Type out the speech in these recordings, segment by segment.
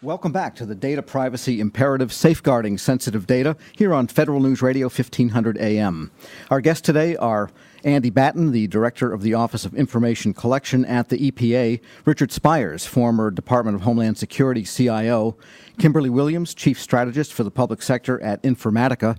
Welcome back to the Data Privacy Imperative Safeguarding Sensitive Data here on Federal News Radio 1500 AM. Our guests today are Andy Batten, the Director of the Office of Information Collection at the EPA, Richard Spires, former Department of Homeland Security CIO, Kimberly Williams, Chief Strategist for the Public Sector at Informatica,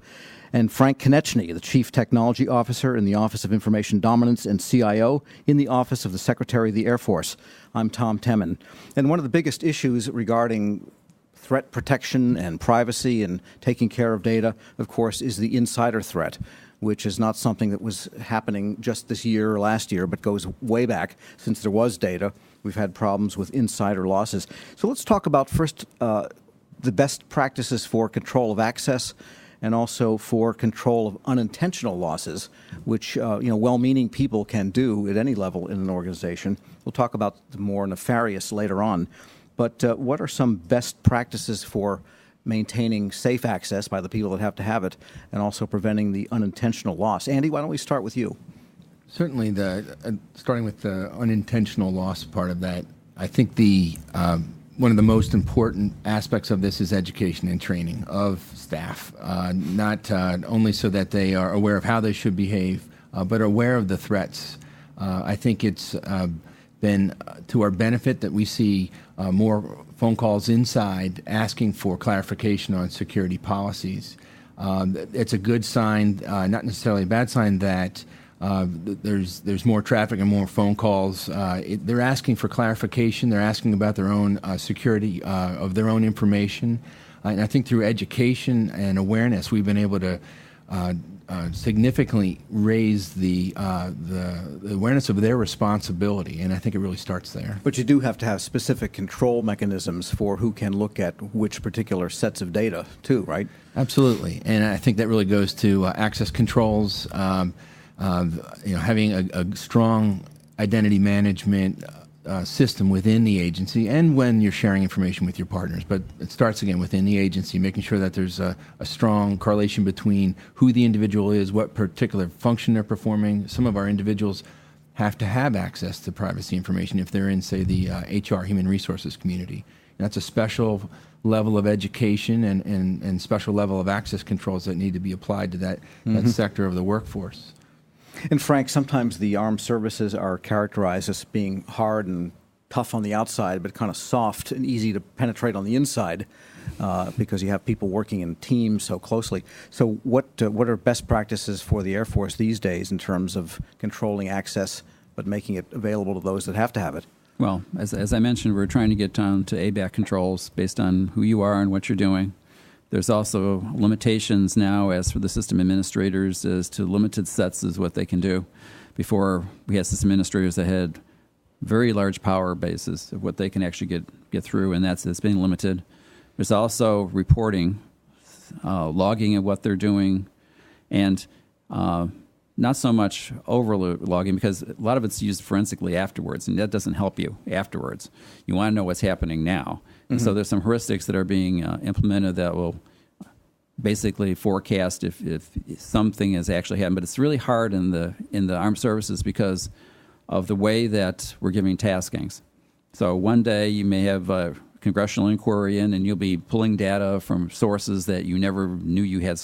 and Frank Konechny, the Chief Technology Officer in the Office of Information Dominance and CIO in the Office of the Secretary of the Air Force. I'm Tom Temin. And one of the biggest issues regarding threat protection and privacy and taking care of data, of course, is the insider threat, which is not something that was happening just this year or last year, but goes way back since there was data. We've had problems with insider losses. So let's talk about first the best practices for control of access and also for control of unintentional losses, which well-meaning people can do at any level in an organization. We'll talk about the more nefarious later on. But what are some best practices for maintaining safe access by the people that have to have it and also preventing the unintentional loss? Andy, why don't we start with you? Certainly, starting with the unintentional loss part of that, I think one of the most important aspects of this is education and training of staff, not only so that they are aware of how they should behave, but aware of the threats. I think it's been to our benefit that we see more phone calls inside asking for clarification on security policies. It's a good sign, not necessarily a bad sign, that there's more traffic and more phone calls. They're asking for clarification. They're asking about their own security of their own information. And I think through education and awareness, we've been able to significantly raise the awareness of their responsibility. And I think it really starts there. But you do have to have specific control mechanisms for who can look at which particular sets of data, too, right? Absolutely. And I think that really goes to access controls. Having a strong identity management system within the agency, and when you're sharing information with your partners. But it starts again within the agency, making sure that there's a strong correlation between who the individual is, what particular function they're performing. Some of our individuals have to have access to privacy information if they're in, say, the HR, human resources community. And that's a special level of education and special level of access controls that need to be applied to that sector of the workforce. And Frank, sometimes the armed services are characterized as being hard and tough on the outside, but kind of soft and easy to penetrate on the inside because you have people working in teams so closely. So what are best practices for the Air Force these days in terms of controlling access but making it available to those that have to have it? Well, as I mentioned, we're trying to get down to ABAC controls based on who you are and what you're doing. There's also limitations now as for the system administrators as to limited sets is what they can do. Before, we had system administrators that had very large power bases of what they can actually get through, and it's being limited. There's also reporting, logging of what they're doing, and not so much over-logging because a lot of it's used forensically afterwards, and that doesn't help you afterwards. You want to know what's happening now. And so there's some heuristics that are being implemented that will basically forecast if something has actually happened. But it's really hard in the armed services because of the way that we're giving taskings. So one day you may have a congressional inquiry in, and you'll be pulling data from sources that you never knew you had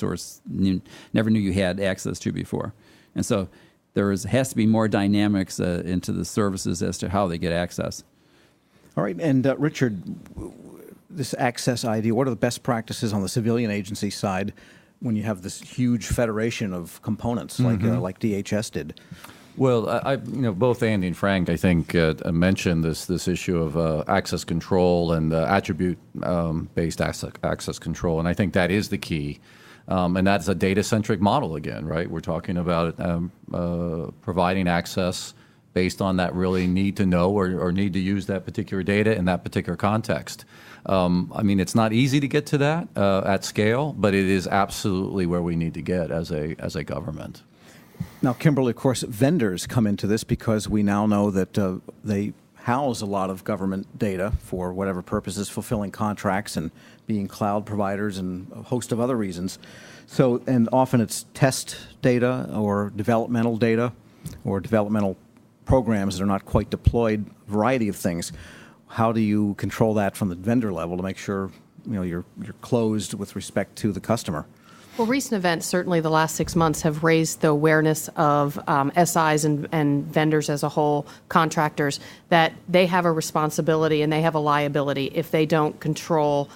never knew you had access to before. And so there has to be more dynamics into the services as to how they get access. All right, and Richard, this access idea, what are the best practices on the civilian agency side when you have this huge federation of components like DHS did? Well, both Andy and Frank, I think, mentioned this issue of access control and attribute-based access control, and I think that is the key. And that's a data-centric model again, right? We're talking about providing access based on that really need to know or need to use that particular data in that particular context. It's not easy to get to that at scale, but it is absolutely where we need to get as a government. Now, Kimberly, of course, vendors come into this because we now know that they house a lot of government data for whatever purposes, fulfilling contracts and being cloud providers and a host of other reasons. So, and often it's test data or developmental programs that are not quite deployed, variety of things. how do you control that from the vendor level to make sure you're closed with respect to the customer? Well, recent events, certainly the last 6 months, have raised the awareness of SIs and vendors as a whole, contractors, that they have a responsibility and they have a liability if they don't control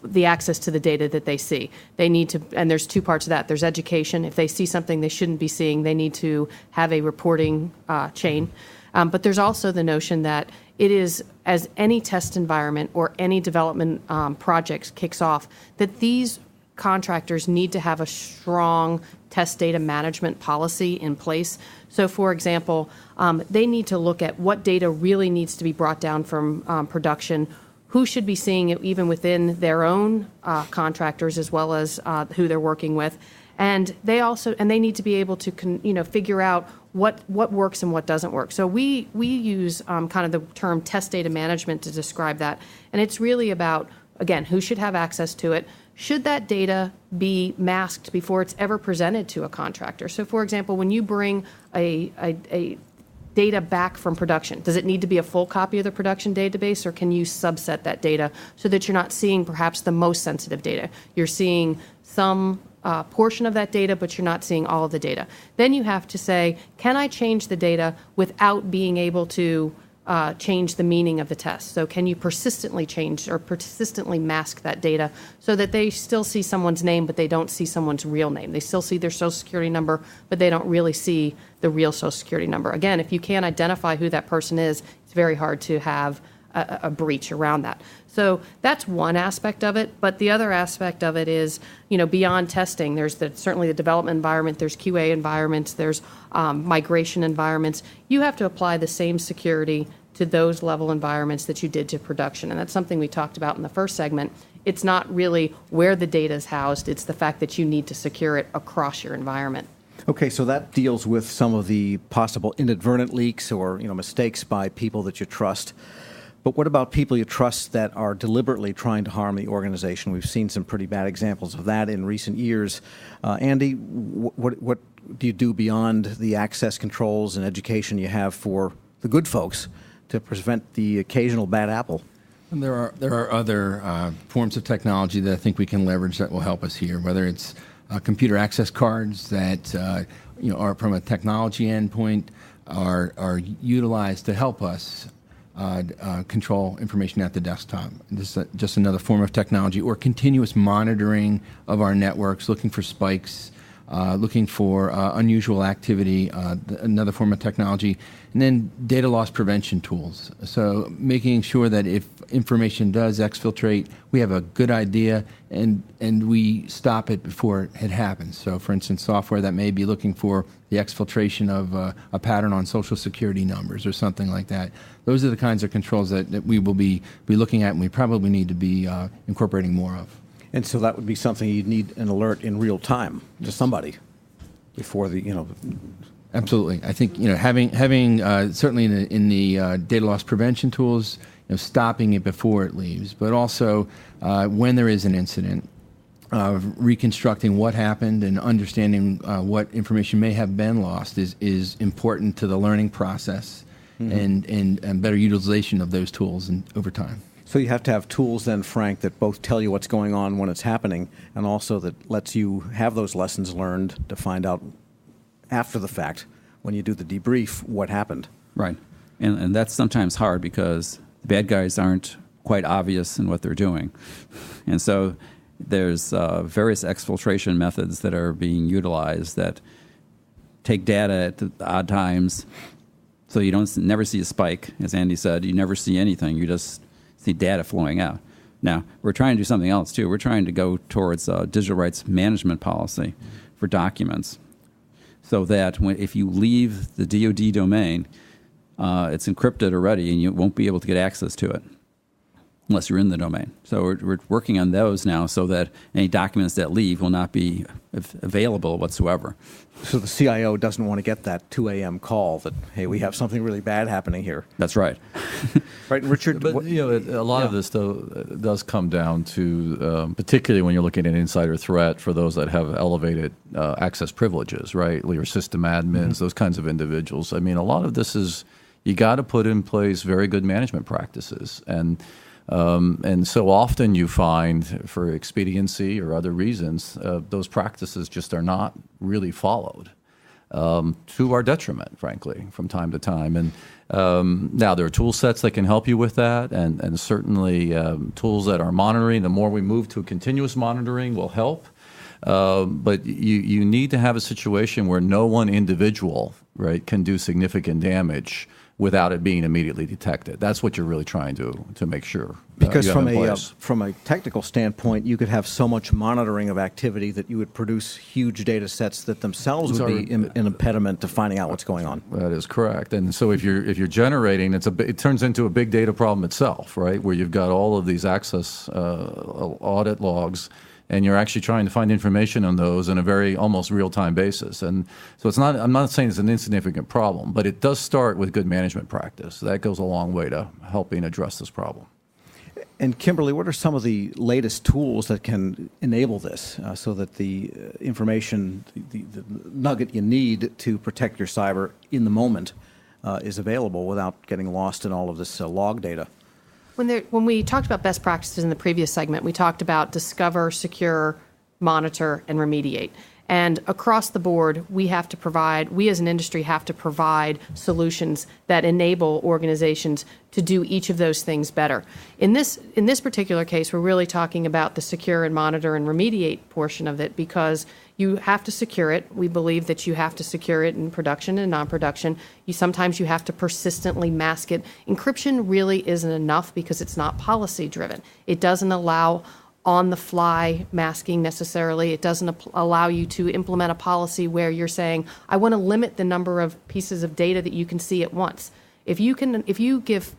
the access to the data that they see. They need to, and there's two parts of that. There's education. If they see something they shouldn't be seeing, they need to have a reporting chain. But there's also the notion that it is, as any test environment or any development project kicks off, that these contractors need to have a strong test data management policy in place. So, for example, they need to look at what data really needs to be brought down from production, who should be seeing it even within their own contractors as well as who they're working with. And they need to be able to figure out what works and what doesn't work. So we use kind of the term test data management to describe that. And it's really about, again, who should have access to it. Should that data be masked before it's ever presented to a contractor? So, for example, when you bring a data back from production, does it need to be a full copy of the production database, or can you subset that data so that you're not seeing perhaps the most sensitive data? You're seeing some portion of that data, but you're not seeing all of the data. Then you have to say, can I change the data without being able to change the meaning of the test? So can you persistently change or persistently mask that data so that they still see someone's name, but they don't see someone's real name? They still see their Social Security number, but they don't really see the real Social Security number. Again, if you can't identify who that person is, it's very hard to have a breach around that. So that's one aspect of it. But the other aspect of it is, beyond testing, there's certainly the development environment, there's QA environments, there's migration environments. You have to apply the same security to those level environments that you did to production. And that's something we talked about in the first segment. It's not really where the data is housed, it's the fact that you need to secure it across your environment. Okay, so that deals with some of the possible inadvertent leaks or mistakes by people that you trust. But what about people you trust that are deliberately trying to harm the organization? We've seen some pretty bad examples of that in recent years. Andy, what do you do beyond the access controls and education you have for the good folks to prevent the occasional bad apple? And there are other forms of technology that I think we can leverage that will help us here, whether it's computer access cards that are from a technology endpoint are utilized to help us control information at the desktop. This is just another form of technology, or continuous monitoring of our networks, looking for spikes, looking for unusual activity, another form of technology. And then data loss prevention tools. So making sure that if information does exfiltrate, we have a good idea and we stop it before it happens. So for instance, software that may be looking for the exfiltration of a pattern on Social Security numbers or something like that. Those are the kinds of controls that we will be looking at and we probably need to be incorporating more of. And so that would be something you'd need an alert in real time to somebody before the. Absolutely, I think having certainly in the data loss prevention tools, stopping it before it leaves, but also when there is an incident, reconstructing what happened and understanding what information may have been lost is important to the learning process and better utilization of those tools over time. So you have to have tools then, Frank, that both tell you what's going on when it's happening and also that lets you have those lessons learned to find out after the fact, when you do the debrief, what happened. Right. And that's sometimes hard because the bad guys aren't quite obvious in what they're doing. And so there's various exfiltration methods that are being utilized that take data at the odd times so you never see a spike. As Andy said, you never see anything. You just see data flowing out. Now, we're trying to do something else, too. We're trying to go towards digital rights management policy for documents so that if you leave the DoD domain, it's encrypted already and you won't be able to get access to it unless you're in the domain. So we're working on those now so that any documents that leave will not be available whatsoever. So the CIO doesn't want to get that 2 a.m. call that, hey, we have something really bad happening here. That's right. Right, Richard? But a lot of this, though, does come down to, particularly when you're looking at insider threat for those that have elevated access privileges, right? Your system admins, those kinds of individuals. I mean, a lot of this is you got to put in place very good management practices. And so often you find, for expediency or other reasons, those practices just are not really followed, to our detriment, frankly, from time to time. And now there are tool sets that can help you with that, and certainly tools that are monitoring. The more we move to continuous monitoring will help. But you need to have a situation where no one individual, right, can do significant damage without it being immediately detected. That's what you're really trying to make sure. Because you have from a technical standpoint, you could have so much monitoring of activity that you would produce huge data sets that themselves would be an impediment to finding out what's going on. That is correct. And so if you're generating, it turns into a big data problem itself, right? Where you've got all of these access audit logs, and you're actually trying to find information on those on a very almost real-time basis. And so I'm not saying it's an insignificant problem, but it does start with good management practice. That goes a long way to helping address this problem. And Kimberly, what are some of the latest tools that can enable this so that the information, the nugget you need to protect your cyber in the moment is available without getting lost in all of this log data? When we talked about best practices in the previous segment, we talked about discover, secure, monitor, and remediate. And across the board, we as an industry have to provide solutions that enable organizations to do each of those things better. In this particular case, we're really talking about the secure and monitor and remediate portion of it, because you have to secure it. We believe that you have to secure it in production and non-production. Sometimes you have to persistently mask it. Encryption really isn't enough because it's not policy driven. It doesn't allow on-the-fly masking necessarily. It doesn't allow you to implement a policy where you're saying, I want to limit the number of pieces of data that you can see at once. If you give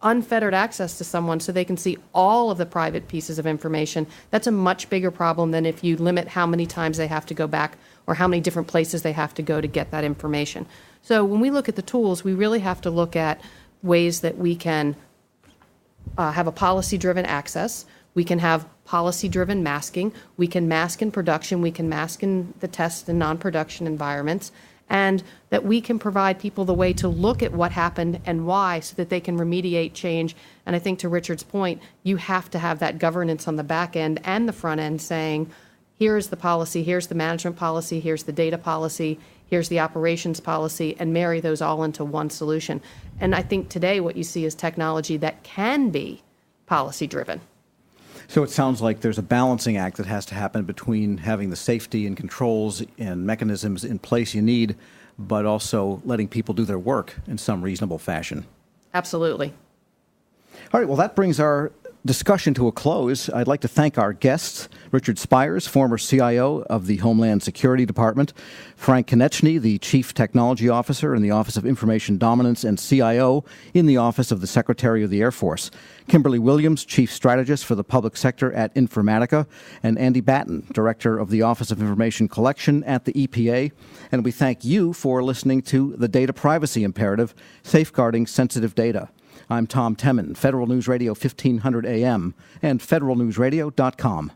unfettered access to someone so they can see all of the private pieces of information, that's a much bigger problem than if you limit how many times they have to go back or how many different places they have to go to get that information. So when we look at the tools, we really have to look at ways that we can have a policy-driven access. We can have policy-driven masking. We can mask in production. We can mask in the test and non-production environments. And that we can provide people the way to look at what happened and why so that they can remediate change. And I think to Richard's point, you have to have that governance on the back end and the front end saying, here's the policy, here's the management policy, here's the data policy, here's the operations policy, and marry those all into one solution. And I think today what you see is technology that can be policy-driven. So it sounds like there's a balancing act that has to happen between having the safety and controls and mechanisms in place you need, but also letting people do their work in some reasonable fashion. Absolutely. All right, well, that brings our discussion to a close. I'd like to thank our guests, Richard Spires, former CIO of the Homeland Security Department, Frank Konechny, the Chief Technology Officer in the Office of Information Dominance and CIO in the Office of the Secretary of the Air Force, Kimberly Williams, Chief Strategist for the Public Sector at Informatica, and Andy Batten, Director of the Office of Information Collection at the EPA. And we thank you for listening to The Data Privacy Imperative, Safeguarding Sensitive Data. I'm Tom Temin, Federal News Radio 1500 AM and federalnewsradio.com.